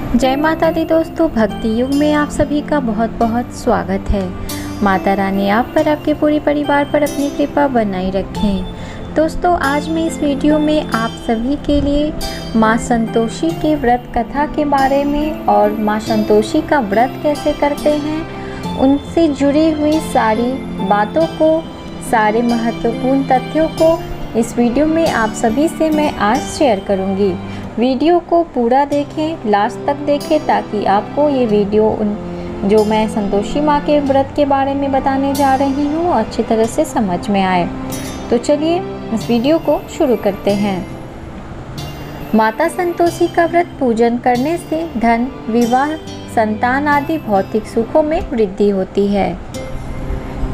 जय माता दी दोस्तों, भक्ति युग में आप सभी का बहुत बहुत स्वागत है। माता रानी आप पर, आपके पूरे परिवार पर अपनी कृपा बनाई रखें। दोस्तों, आज मैं इस वीडियो में आप सभी के लिए माँ संतोषी के व्रत कथा के बारे में और माँ संतोषी का व्रत कैसे करते हैं उनसे जुड़ी हुई सारी बातों को, सारे महत्वपूर्ण तथ्यों को इस वीडियो में आप सभी से मैं आज शेयर करूंगी। वीडियो को पूरा देखें, लास्ट तक देखें, ताकि आपको ये वीडियो जो मैं संतोषी माँ के व्रत के बारे में बताने जा रही हूँ अच्छी तरह से समझ में आए। तो चलिए इस वीडियो को शुरू करते हैं। माता संतोषी का व्रत पूजन करने से धन, विवाह, संतान आदि भौतिक सुखों में वृद्धि होती है।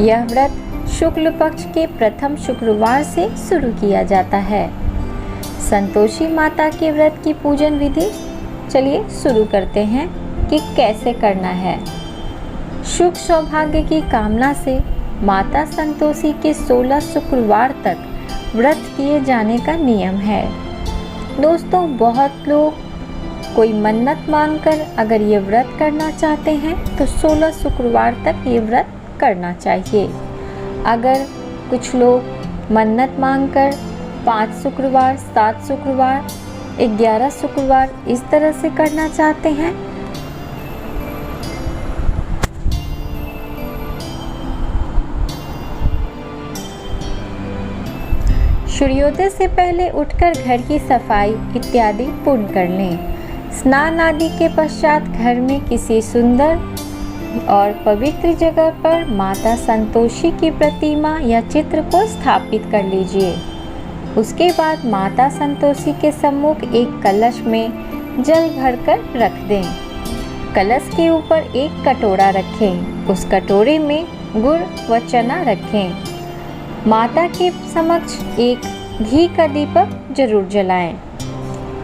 यह व्रत शुक्ल पक्ष के प्रथम शुक्रवार से शुरू किया जाता है। संतोषी माता के व्रत की पूजन विधि चलिए शुरू करते हैं कि कैसे करना है। सुख सौभाग्य की कामना से माता संतोषी के 16 शुक्रवार तक व्रत किए जाने का नियम है। दोस्तों, बहुत लोग कोई मन्नत मांगकर अगर ये व्रत करना चाहते हैं तो 16 शुक्रवार तक ये व्रत करना चाहिए। अगर कुछ लोग मन्नत मांगकर 5 शुक्रवार, 7 शुक्रवार, 11 शुक्रवार इस तरह से करना चाहते हैं सूर्योदय से पहले उठकर घर की सफाई इत्यादि पूर्ण कर लें। स्नान आदि के पश्चात घर में किसी सुंदर और पवित्र जगह पर माता संतोषी की प्रतिमा या चित्र को स्थापित कर लीजिए। उसके बाद माता संतोषी के सम्मुख एक कलश में जल भरकर रख दें। कलश के ऊपर एक कटोरा रखें। उस कटोरे में गुड़ व चना रखें। माता के समक्ष एक घी का दीपक जरूर जलाएं।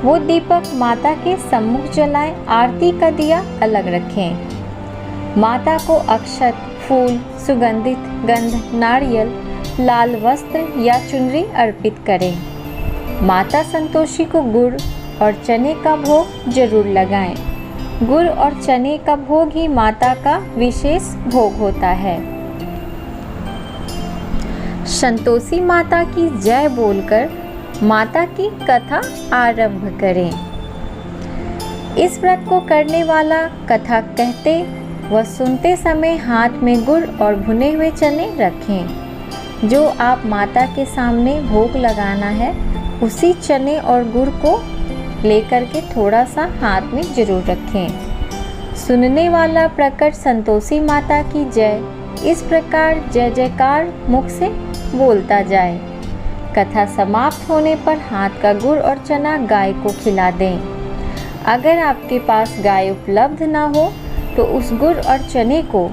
वो दीपक माता के सम्मुख जलाएं। आरती का दिया अलग रखें। माता को अक्षत, फूल, सुगंधित गंध, नारियल, लाल वस्त्र या चुनरी अर्पित करें। माता संतोषी को गुड़ और चने का भोग जरूर लगाएं। गुड़ और चने का भोग ही माता का विशेष भोग होता है। संतोषी माता की जय बोलकर माता की कथा आरंभ करें। इस व्रत को करने वाला कथा कहते व सुनते समय हाथ में गुड़ और भुने हुए चने रखें। जो आप माता के सामने भोग लगाना है उसी चने और गुड़ को लेकर के थोड़ा सा हाथ में जरूर रखें। सुनने वाला प्रकट संतोषी माता की जय इस प्रकार जय जयकार मुख से बोलता जाए। कथा समाप्त होने पर हाथ का गुड़ और चना गाय को खिला दें। अगर आपके पास गाय उपलब्ध ना हो तो उस गुड़ और चने को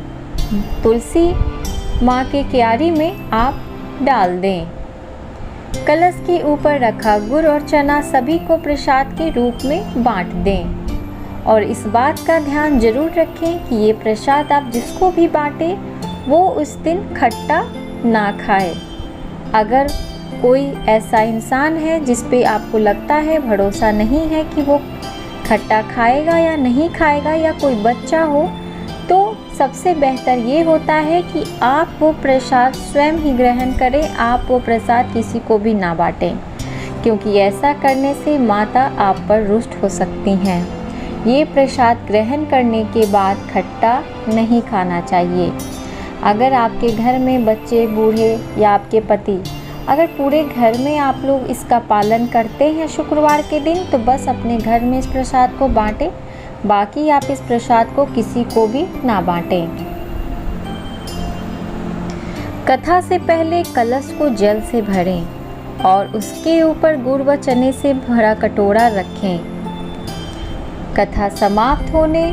तुलसी माँ के क्यारी में आप डाल दें। कलश के ऊपर रखा गुड़ और चना सभी को प्रसाद के रूप में बांट दें। और इस बात का ध्यान जरूर रखें कि ये प्रसाद आप जिसको भी बांटें वो उस दिन खट्टा ना खाए। अगर कोई ऐसा इंसान है जिस पे आपको लगता है, भरोसा नहीं है कि वो खट्टा खाएगा या नहीं खाएगा, या कोई बच्चा हो, तो सबसे बेहतर ये होता है कि आप वो प्रसाद स्वयं ही ग्रहण करें। आप वो प्रसाद किसी को भी ना बांटें, क्योंकि ऐसा करने से माता आप पर रुष्ट हो सकती हैं। ये प्रसाद ग्रहण करने के बाद खट्टा नहीं खाना चाहिए। अगर आपके घर में बच्चे, बूढ़े या आपके पति, अगर पूरे घर में आप लोग इसका पालन करते हैं शुक्रवार के दिन, तो बस अपने घर में इस प्रसाद को बांटें। बाकी आप इस प्रसाद को किसी को भी ना बांटें। कथा से पहले कलश को जल से भरें और उसके ऊपर गुड़ व चने से भरा कटोरा रखें। कथा समाप्त होने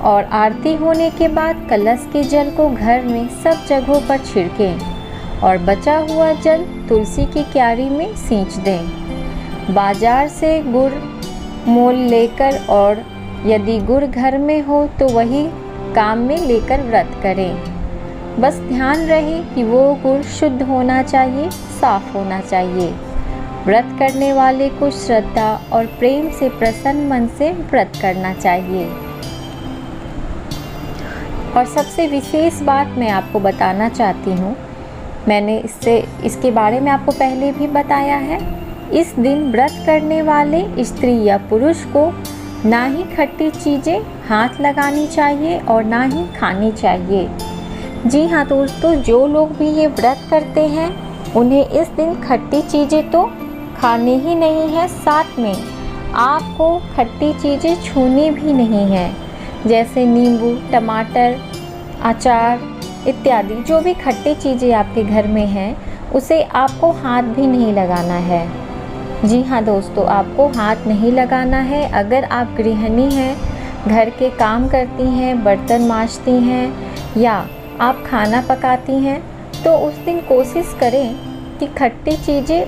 और आरती होने के बाद कलश के जल को घर में सब जगहों पर छिड़कें और बचा हुआ जल तुलसी की क्यारी में सींच दें। बाजार से गुड़ मोल लेकर, और यदि गुड़ घर में हो तो वही काम में लेकर व्रत करें। बस ध्यान रहे कि वो गुड़ शुद्ध होना चाहिए, साफ होना चाहिए। व्रत करने वाले को श्रद्धा और प्रेम से प्रसन्न मन से व्रत करना चाहिए। और सबसे विशेष बात मैं आपको बताना चाहती हूँ, मैंने इसके बारे में आपको पहले भी बताया है। इस दिन व्रत करने वाले स्त्री या पुरुष को ना ही खट्टी चीज़ें हाथ लगानी चाहिए और ना ही खानी चाहिए। जी हाँ दोस्तों, जो लोग भी ये व्रत करते हैं उन्हें इस दिन खट्टी चीज़ें तो खानी ही नहीं है, साथ में आपको खट्टी चीज़ें छूनी भी नहीं है, जैसे नींबू, टमाटर, अचार इत्यादि जो भी खट्टी चीज़ें आपके घर में हैं उसे आपको हाथ भी नहीं लगाना है। जी हाँ दोस्तों, आपको हाथ नहीं लगाना है। अगर आप गृहिणी हैं, घर के काम करती हैं, बर्तन मांजती हैं या आप खाना पकाती हैं, तो उस दिन कोशिश करें कि खट्टी चीज़ें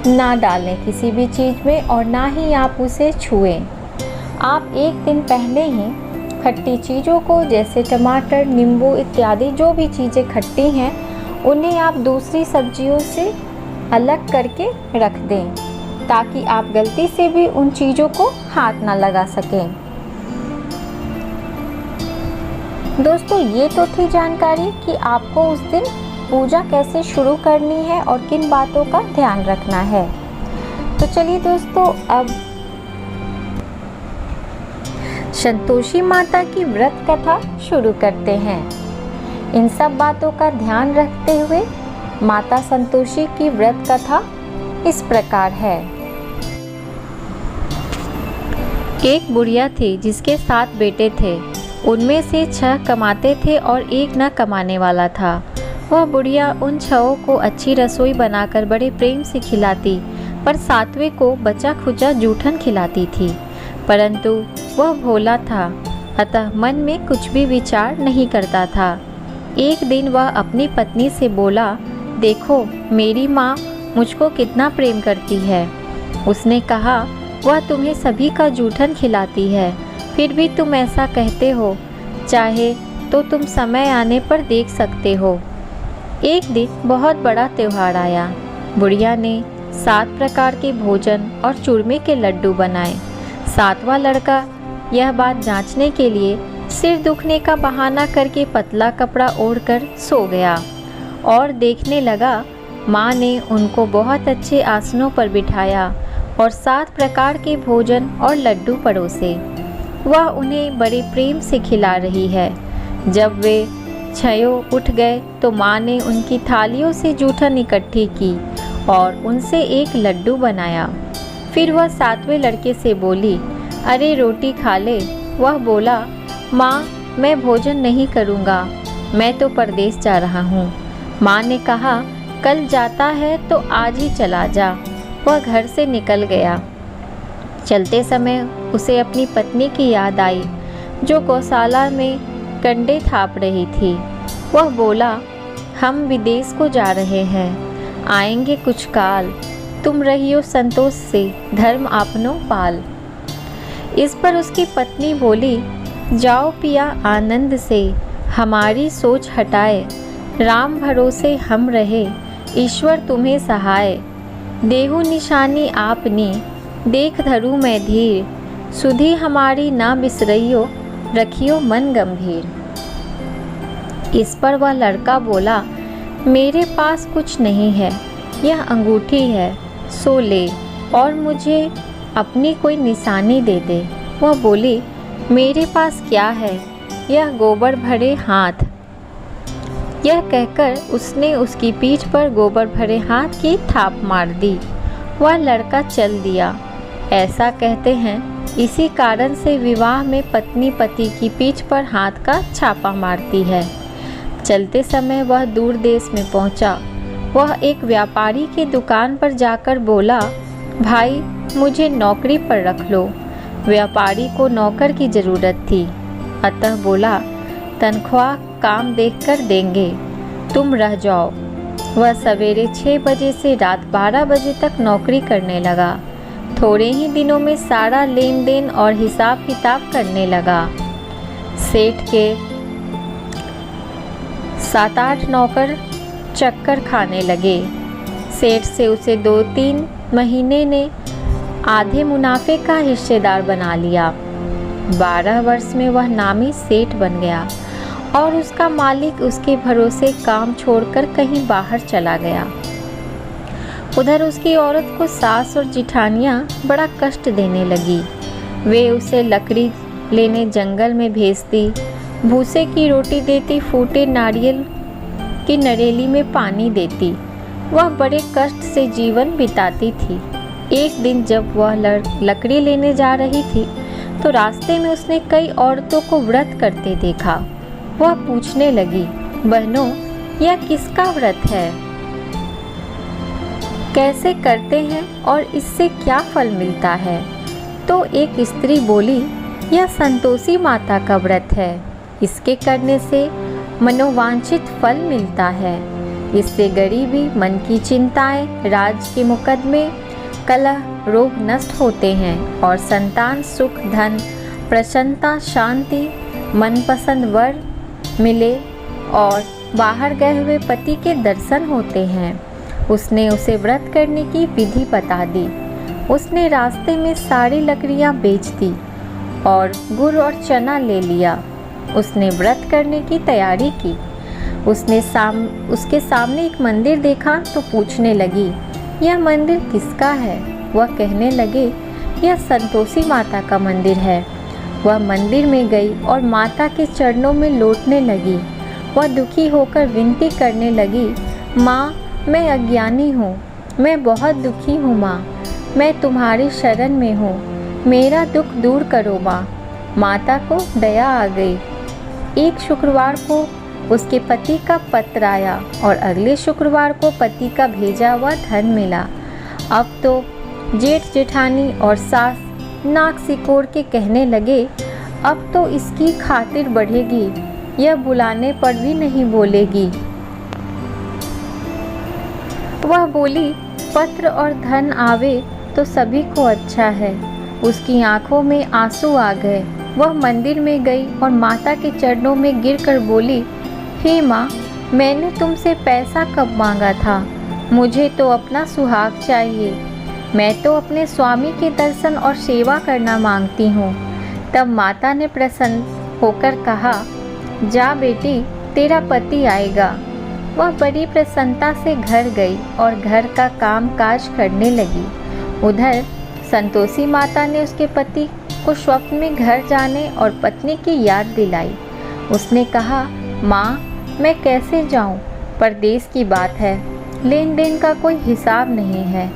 ना डालें किसी भी चीज़ में और ना ही आप उसे छुएं। आप एक दिन पहले ही खट्टी चीज़ों को, जैसे टमाटर, नींबू इत्यादि जो भी चीज़ें खट्टी हैं, उन्हें आप दूसरी सब्जियों से अलग करके रख दें, ताकि आप गलती से भी उन चीज़ों को हाथ ना लगा सकें। दोस्तों, ये तो थी जानकारी कि आपको उस दिन पूजा कैसे शुरू करनी है और किन बातों का ध्यान रखना है। तो चलिए दोस्तों, अब संतोषी माता की व्रत कथा शुरू करते हैं। इन सब बातों का ध्यान रखते हुए माता संतोषी की व्रत कथा इस प्रकार है। एक बुढ़िया थी जिसके 7 बेटे थे। उनमें से 6 कमाते थे और एक न कमाने वाला था। वह बुढ़िया उन 6 को अच्छी रसोई बनाकर बड़े प्रेम से खिलाती, पर 7वें को बचा खुचा जूठन खिलाती थी। परंतु वह भोला था, अतः मन में कुछ भी विचार नहीं करता था। एक दिन वह अपनी पत्नी से बोला, देखो मेरी माँ मुझको कितना प्रेम करती है। उसने कहा, वह तुम्हें सभी का जूठन खिलाती है, फिर भी तुम ऐसा कहते हो। चाहे तो तुम समय आने पर देख सकते हो। एक दिन बहुत बड़ा त्यौहार आया। बुढ़िया ने 7 प्रकार के भोजन और चूरमे के लड्डू बनाए। 7वां लड़का यह बात जांचने के लिए सिर दुखने का बहाना करके पतला कपड़ा ओढ़कर सो गया और देखने लगा। माँ ने उनको बहुत अच्छे आसनों पर बिठाया और 7 प्रकार के भोजन और लड्डू परोसे। वह उन्हें बड़े प्रेम से खिला रही है। जब वे 6 उठ गए तो माँ ने उनकी थालियों से जूठन इकट्ठी की और उनसे एक लड्डू बनाया। फिर वह 7वें लड़के से बोली, अरे रोटी खा ले। वह बोला, माँ मैं भोजन नहीं करूँगा, मैं तो परदेश जा रहा हूँ। माँ ने कहा, कल जाता है तो आज ही चला जा। वह घर से निकल गया। चलते समय उसे अपनी पत्नी की याद आई, जो गौशाला में कंडे थाप रही थी। वह बोला, हम विदेश को जा रहे हैं, आएंगे कुछ काल, तुम रहियो संतोष से, धर्म आपनो पाल। इस पर उसकी पत्नी बोली, जाओ पिया आनंद से, हमारी सोच हटाए, राम भरोसे हम रहे, ईश्वर तुम्हें सहाय। देहु निशानी आपनी, देख धरू मैं धीर, सुधी हमारी ना बिसरइयो, रखियो मन गंभीर। इस पर वह लड़का बोला, मेरे पास कुछ नहीं है, यह अंगूठी है, सो ले और मुझे अपनी कोई निशानी दे दे। वह बोली, मेरे पास क्या है, यह गोबर भरे हाथ। यह कहकर उसने उसकी पीठ पर गोबर भरे हाथ की थाप मार दी। वह लड़का चल दिया। ऐसा कहते हैं, इसी कारण से विवाह में पत्नी पति की पीठ पर हाथ का छापा मारती है। चलते समय वह दूर देश में पहुंचा। वह एक व्यापारी की दुकान पर जाकर बोला, भाई मुझे नौकरी पर रख लो। व्यापारी को नौकर की ज़रूरत थी, अतः बोला, तनख्वाह काम देखकर देंगे, तुम रह जाओ। वह सवेरे 6 बजे से रात 12 बजे तक नौकरी करने लगा। थोड़े ही दिनों में सारा लेन देन और हिसाब किताब करने लगा। सेठ के 7-8 नौकर चक्कर खाने लगे। सेठ से उसे 2-3 महीने ने आधे मुनाफे का हिस्सेदार बना लिया। 12 वर्ष में वह नामी सेठ बन गया और उसका मालिक उसके भरोसे काम छोड़कर कहीं बाहर चला गया। उधर उसकी औरत को सास और जिठानियाँ बड़ा कष्ट देने लगी। वे उसे लकड़ी लेने जंगल में भेजती, भूसे की रोटी देती, फूटे नारियल की नरेली में पानी देती। वह बड़े कष्ट से जीवन बिताती थी। एक दिन जब वह लकड़ी लेने जा रही थी तो रास्ते में उसने कई औरतों को व्रत करते देखा। वह पूछने लगी, बहनों, यह किसका व्रत है, कैसे करते हैं और इससे क्या फल मिलता है? तो एक स्त्री बोली, यह संतोषी माता का व्रत है। इसके करने से मनोवांछित फल मिलता है। इससे गरीबी, मन की चिंताएं, राज के मुकदमे, कलह, रोग नष्ट होते हैं और संतान, सुख, धन, प्रसन्नता, शांति, मनपसंद वर मिले और बाहर गए हुए पति के दर्शन होते हैं। उसने उसे व्रत करने की विधि बता दी। उसने रास्ते में सारी लकड़ियाँ बेच दी और गुड़ और चना ले लिया। उसने व्रत करने की तैयारी की। उसके सामने एक मंदिर देखा तो पूछने लगी, यह मंदिर किसका है? वह कहने लगे, यह संतोषी माता का मंदिर है। वह मंदिर में गई और माता के चरणों में लौटने लगी। वह दुखी होकर विनती करने लगी, माँ, मैं अज्ञानी हूँ, मैं बहुत दुखी हूँ माँ, मैं तुम्हारी शरण में हूँ, मेरा दुख दूर करो माँ। माता को दया आ गई। एक शुक्रवार को उसके पति का पत्र आया और अगले शुक्रवार को पति का भेजा हुआ धन मिला। अब तो जेठ जेठानी और सास नाक सिकोड़ के कहने लगे, अब तो इसकी खातिर बढ़ेगी, यह बुलाने पर भी नहीं बोलेगी। वह बोली, पत्र और धन आवे तो सभी को अच्छा है। उसकी आंखों में आंसू आ गए। वह मंदिर में गई और माता के चरणों में गिरकर बोली, हे माँ, मैंने तुमसे पैसा कब मांगा था? मुझे तो अपना सुहाग चाहिए। मैं तो अपने स्वामी के दर्शन और सेवा करना मांगती हूँ। तब माता ने प्रसन्न होकर कहा, जा बेटी, तेरा पति आएगा। वह बड़ी प्रसन्नता से घर गई और घर का काम काज करने लगी। उधर संतोषी माता ने उसके पति को स्वप्न में घर जाने और पत्नी की याद दिलाई। उसने कहा, माँ, मैं कैसे जाऊँ? परदेश की बात है, लेन देन का कोई हिसाब नहीं है।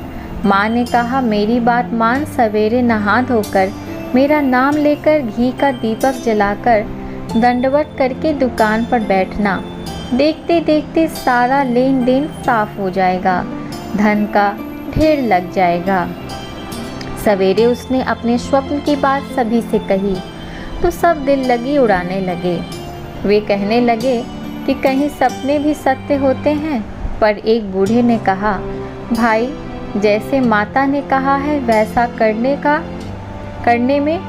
माँ ने कहा, मेरी बात मान, सवेरे नहा धोकर मेरा नाम लेकर घी का दीपक जलाकर दंडवत करके दुकान पर बैठना। देखते देखते सारा लेन देन साफ हो जाएगा, धन का ढेर लग जाएगा। सवेरे उसने अपने स्वप्न की बात सभी से कही तो सब दिल लगी उड़ाने लगे। वे कहने लगे कि कहीं सपने भी सत्य होते हैं। पर एक बूढ़े ने कहा, भाई, जैसे माता ने कहा है वैसा करने में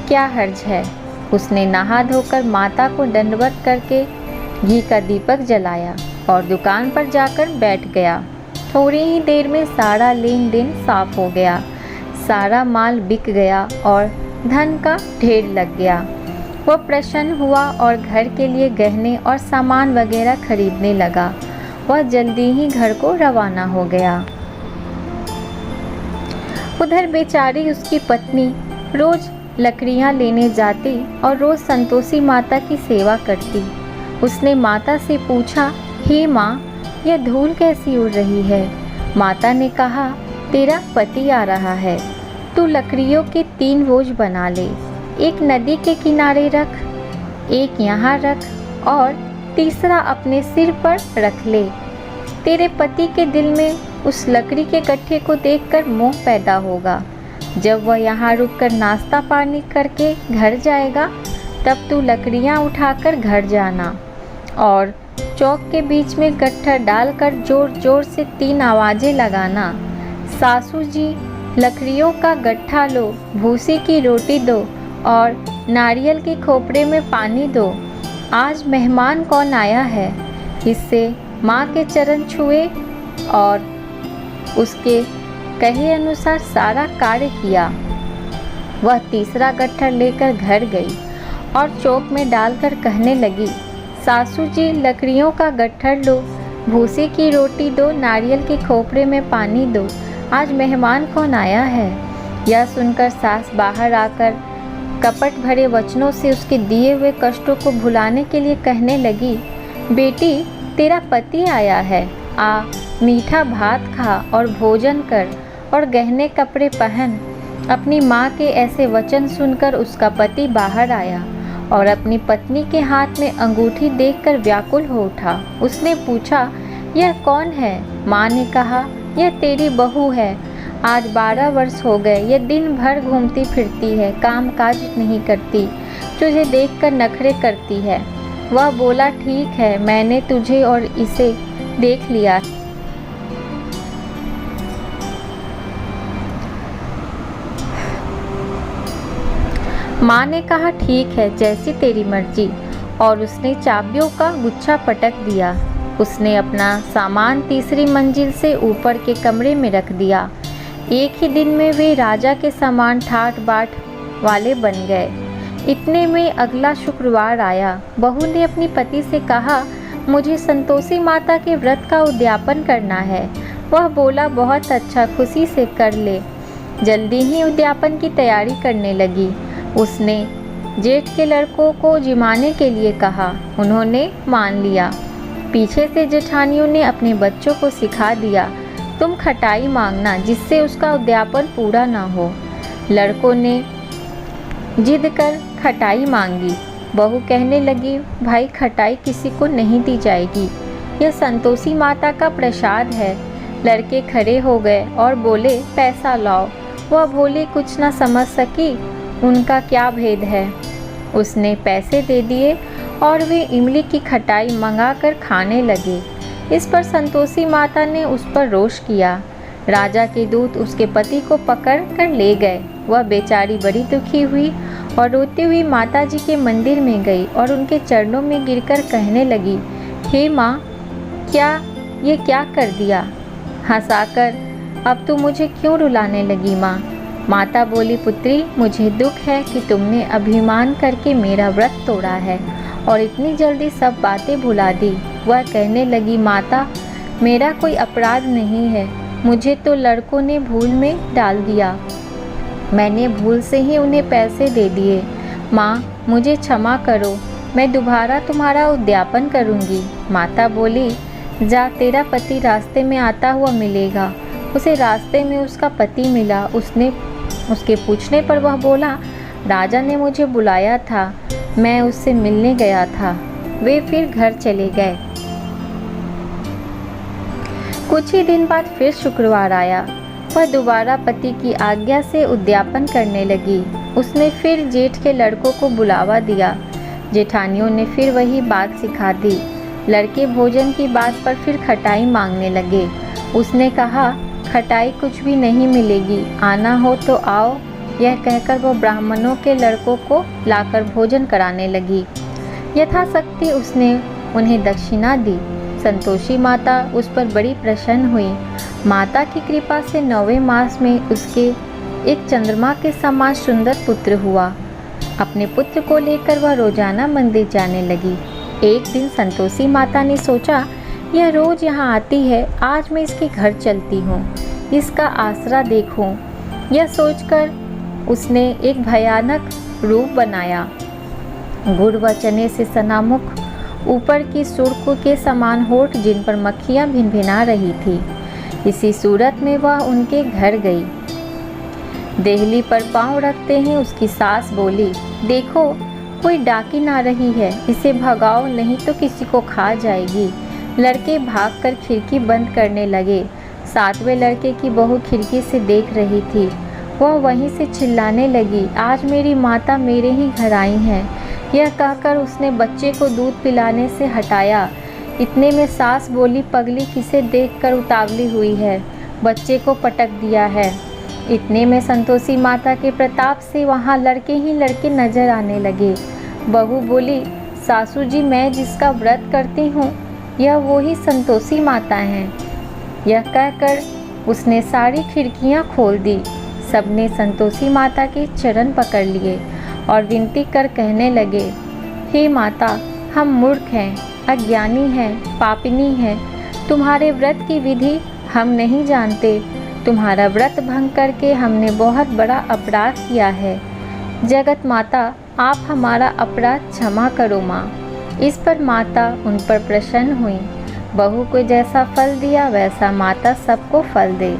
क्या हर्ज है। उसने नहा धोकर माता को दंडवत करके घी का दीपक जलाया और दुकान पर जाकर बैठ गया। थोड़ी ही देर में सारा लेन देन साफ हो गया, सारा माल बिक गया और धन का ढेर लग गया। वह प्रसन्न हुआ और घर के लिए गहने और सामान वगैरह खरीदने लगा। वह जल्दी ही घर को रवाना हो गया। उधर बेचारी उसकी पत्नी रोज लकड़ियाँ लेने जाती और रोज संतोषी माता की सेवा करती। उसने माता से पूछा, हे माँ, यह धूल कैसी उड़ रही है? माता ने कहा, तेरा पति आ रहा है, तू लकड़ियों के 3 बोझ बना ले। एक नदी के किनारे रख, एक यहाँ रख और तीसरा अपने सिर पर रख ले। तेरे पति के दिल में उस लकड़ी के गट्ठे को देखकर मोह पैदा होगा। जब वह यहाँ रुककर नाश्ता पानी करके घर जाएगा, तब तू लकड़ियाँ उठाकर घर जाना और चौक के बीच में गट्ठा डालकर जोर जोर से 3 आवाज़ें लगाना। सासू जी, लकड़ियों का गट्ठा लो, भूसी की रोटी दो और नारियल के खोपड़े में पानी दो। आज मेहमान कौन आया है? इससे माँ के चरण छुए और उसके कहे अनुसार सारा कार्य किया। वह तीसरा गट्ठर लेकर घर गई और चौक में डालकर कहने लगी, सासू जी लकड़ियों का गट्ठर लो, भूसे की रोटी दो, नारियल के खोपड़े में पानी दो, आज मेहमान कौन आया है। यह सुनकर सास बाहर आकर कपट भरे वचनों से उसके दिए हुए कष्टों को भुलाने के लिए कहने लगी, बेटी तेरा पति आया है, आ मीठा भात खा और भोजन कर और गहने कपड़े पहन। अपनी माँ के ऐसे वचन सुनकर उसका पति बाहर आया और अपनी पत्नी के हाथ में अंगूठी देखकर व्याकुल हो उठा। उसने पूछा, यह कौन है? माँ ने कहा, यह तेरी बहू है। आज 12 वर्ष हो गए, यह दिन भर घूमती फिरती है, काम काज नहीं करती, तुझे देखकर नखरे करती है। वह बोला, ठीक है, मैंने तुझे और इसे देख लिया। माँ ने कहा, ठीक है, जैसी तेरी मर्जी, और उसने चाबियों का गुच्छा पटक दिया। उसने अपना सामान तीसरी मंजिल से ऊपर के कमरे में रख दिया। एक ही दिन में वे राजा के समान ठाट बाट वाले बन गए। इतने में अगला शुक्रवार आया। बहू ने अपनी पति से कहा, मुझे संतोषी माता के व्रत का उद्यापन करना है। वह बोला, बहुत अच्छा, खुशी से कर ले। जल्दी ही उद्यापन की तैयारी करने लगी। उसने जेठ के लड़कों को जिमाने के लिए कहा, उन्होंने मान लिया। पीछे से जेठानियों ने अपने बच्चों को सिखा दिया, तुम खटाई मांगना जिससे उसका उद्यापन पूरा ना हो। लड़कों ने जिद कर खटाई मांगी। बहू कहने लगी, भाई खटाई किसी को नहीं दी जाएगी, यह संतोषी माता का प्रसाद है। लड़के खड़े हो गए और बोले, पैसा लाओ। वह बोली, कुछ ना समझ सकी, उनका क्या भेद है। उसने पैसे दे दिए और वे इमली की खटाई मंगाकर खाने लगे। इस पर संतोषी माता ने उस पर रोष किया। राजा के दूत उसके पति को पकड़ कर ले गए। वह बेचारी बड़ी दुखी हुई और रोती हुई माता जी के मंदिर में गई और उनके चरणों में गिरकर कहने लगी, हे माँ, ये क्या कर दिया? हंसाकर, अब तू मुझे क्यों रुलाने लगी माँ? माता बोली, पुत्री, मुझे दुख है कि तुमने अभिमान करके मेरा व्रत तोड़ा है और इतनी जल्दी सब बातें भुला दी। वह कहने लगी, माता, मेरा कोई अपराध नहीं है, मुझे तो लड़कों ने भूल में डाल दिया, मैंने भूल से ही उन्हें पैसे दे दिए। माँ, मुझे क्षमा करो, मैं दोबारा तुम्हारा उद्यापन करूँगी। माता बोली, जा, तेरा पति रास्ते में आता हुआ मिलेगा। उसे रास्ते में उसका पति मिला। उसके पूछने पर वह बोला, राजा ने मुझे बुलाया था, मैं उससे मिलने गया था। वे फिर घर चले गए। कुछ ही दिन बाद फिर शुक्रवार आया। वह दोबारा पति की आज्ञा से उद्यापन करने लगी। उसने फिर जेठ के लड़कों को बुलावा दिया। जेठानियों ने फिर वही बात सिखा दी। लड़के भोजन की बात पर फिर खटाई मांगने लगे। उसने कहा, खटाई कुछ भी नहीं मिलेगी, आना हो तो आओ। यह कहकर वो ब्राह्मणों के लड़कों को लाकर भोजन कराने लगी। यथाशक्ति उसने उन्हें दक्षिणा दी। संतोषी माता उस पर बड़ी प्रसन्न हुई। माता की कृपा से 9वें मास में उसके एक चंद्रमा के समान सुंदर पुत्र हुआ। अपने पुत्र को लेकर वह रोजाना मंदिर जाने लगी। एक दिन संतोषी माता ने सोचा, यह रोज यहाँ आती है, आज मैं इसके घर चलती हूँ, इसका आसरा देखूँ। यह सोचकर उसने एक भयानक रूप बनाया। गुड़ व चने से सना मुख, ऊपर की सुर्ख के समान होठ जिन पर मक्खियाँ भिनभिना रही थी। इसी सूरत में वह उनके घर गई। देहली पर पांव रखते ही उसकी सास बोली, देखो कोई डाकिन आ रही है, इसे भगाओ नहीं तो किसी को खा जाएगी। लड़के भागकर खिड़की बंद करने लगे। 7वें लड़के की बहू खिड़की से देख रही थी। वह वहीं से चिल्लाने लगी, आज मेरी माता मेरे ही घर आई हैं। यह कहकर उसने बच्चे को दूध पिलाने से हटाया। इतने में सास बोली, पगली किसे देखकर उतावली हुई है, बच्चे को पटक दिया है। इतने में संतोषी माता के प्रताप से वहाँ लड़के ही लड़के नजर आने लगे। बहू बोली, सासू जी, मैं जिसका व्रत करती हूँ यह वो ही संतोषी माता हैं। यह कहकर उसने सारी खिड़कियां खोल दी। सबने संतोषी माता के चरण पकड़ लिए और विनती कर कहने लगे, हे माता, हम मूर्ख हैं, अज्ञानी हैं, पापिनी हैं। तुम्हारे व्रत की विधि हम नहीं जानते। तुम्हारा व्रत भंग करके हमने बहुत बड़ा अपराध किया है। जगत माता, आप हमारा अपराध क्षमा करो माँ। इस पर माता उन पर प्रसन्न हुई। बहू को जैसा फल दिया वैसा माता सबको फल दे।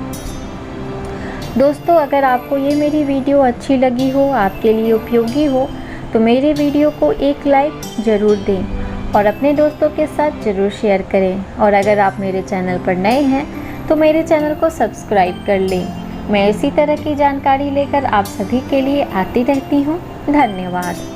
दोस्तों, अगर आपको ये मेरी वीडियो अच्छी लगी हो, आपके लिए उपयोगी हो, तो मेरे वीडियो को एक लाइक ज़रूर दें और अपने दोस्तों के साथ ज़रूर शेयर करें। और अगर आप मेरे चैनल पर नए हैं तो मेरे चैनल को सब्सक्राइब कर लें। मैं इसी तरह की जानकारी लेकर आप सभी के लिए आती रहती हूँ। धन्यवाद।